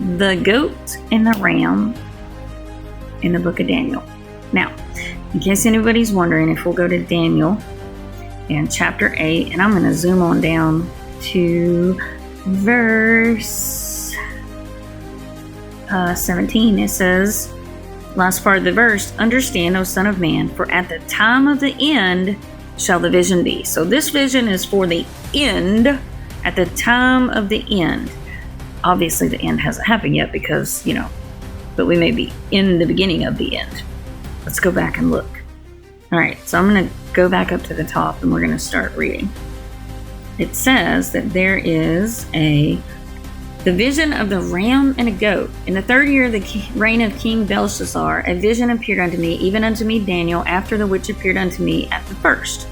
the goat and the ram in the book of Daniel. Now, in case anybody's wondering, if we'll go to Daniel and chapter 8, and I'm going to zoom on down to verse 17. It says, last part of the verse, understand, O son of man, for at the time of the end shall the vision be. So this vision is for the end, at the time of the end. Obviously the end hasn't happened yet because, but we may be in the beginning of the end. Let's go back and look. All right, so I'm going to go back up to the top and we're going to start reading. It says that there is the vision of the ram and a goat. In the 3rd year of the reign of King Belshazzar, a vision appeared unto me, even unto me Daniel, after the which appeared unto me at the first.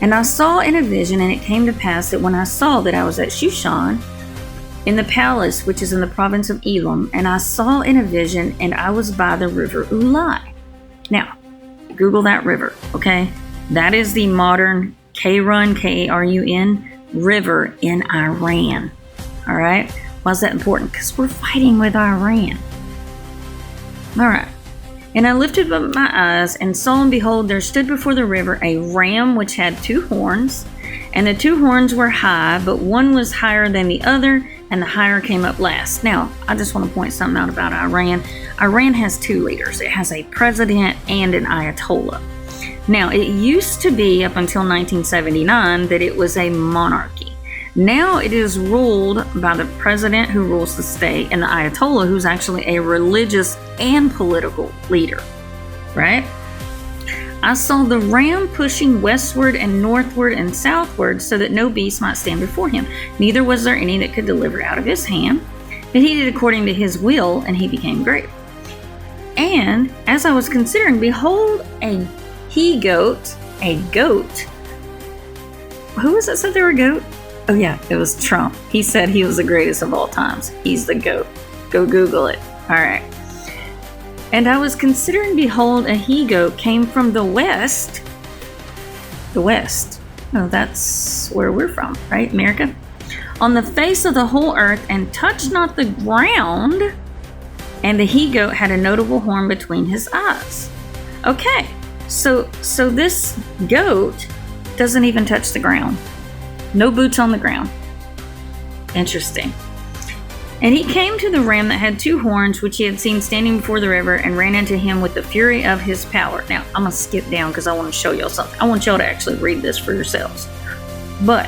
And I saw in a vision, and it came to pass that when I saw that I was at Shushan, in the palace which is in the province of Elam, and I saw in a vision, and I was by the river Ulai. Now, Google that river, okay? That is the modern Karun, Karun, river in Iran. All right? Why is that important? Because we're fighting with Iran. All right. And I lifted up my eyes and saw, and behold, there stood before the river a ram which had 2 horns, and the 2 horns were high, but one was higher than the other, and the higher came up last. Now, I just want to point something out about Iran. Iran has 2 leaders. It has a president and an Ayatollah. Now, it used to be, up until 1979, that it was a monarchy. Now it is ruled by the president, who rules the state, and the Ayatollah, who's actually a religious and political leader, right? I saw the ram pushing westward and northward and southward, so that no beast might stand before him. Neither was there any that could deliver out of his hand. But he did according to his will, and he became great. And as I was considering, behold, a he-goat, a goat. Who was it said they were a goat? Oh yeah, it was Trump. He said he was the greatest of all times. He's the GOAT. Go Google it. All right. And I was considering, behold, a he-goat came from the west. The west. Oh, that's where we're from, right? America. On the face of the whole earth, and touched not the ground. And the he-goat had a notable horn between his eyes. Okay, so this goat doesn't even touch the ground. No boots on the ground. Interesting. And he came to the ram that had 2 horns, which he had seen standing before the river, and ran into him with the fury of his power. Now, I'm going to skip down because I want to show y'all something. I want y'all to actually read this for yourselves. But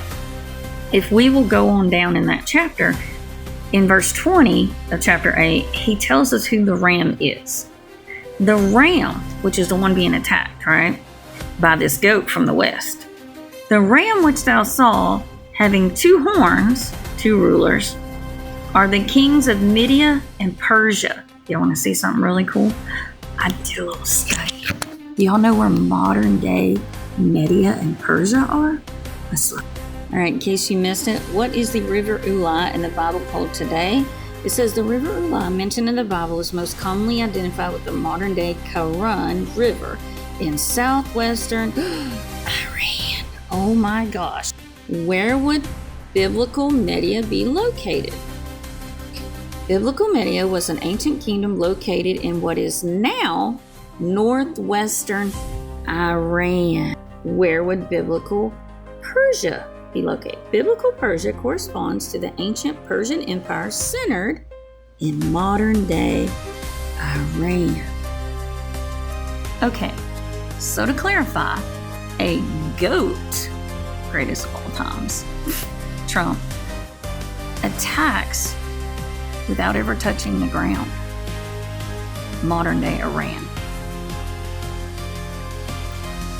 if we will go on down in that chapter, in verse 20 of chapter 8, he tells us who the ram is. The ram, which is the one being attacked, right, by this goat from the west. The ram which thou saw, having 2 horns, 2 rulers, are the kings of Media and Persia. Y'all want to see something really cool? I did a little study. Y'all know where modern day Media and Persia are? Let's look. All right, in case you missed it, what is the river Ulai in the Bible called today? It says the river Ulai mentioned in the Bible is most commonly identified with the modern day Karun River in southwestern Iran. Oh my gosh. Where would biblical Media be located? Biblical Media was an ancient kingdom located in what is now northwestern Iran. Where would biblical Persia be located? Biblical Persia corresponds to the ancient Persian Empire centered in modern day Iran. Okay, so to clarify, a goat, greatest of all times, Trump, attacks without ever touching the ground. Modern day Iran.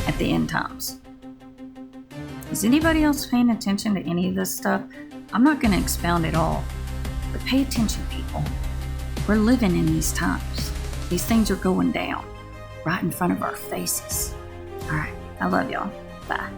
At the end times. Is anybody else paying attention to any of this stuff? I'm not going to expound it all, but pay attention, people. We're living in these times. These things are going down right in front of our faces. All right. I love y'all. Bye.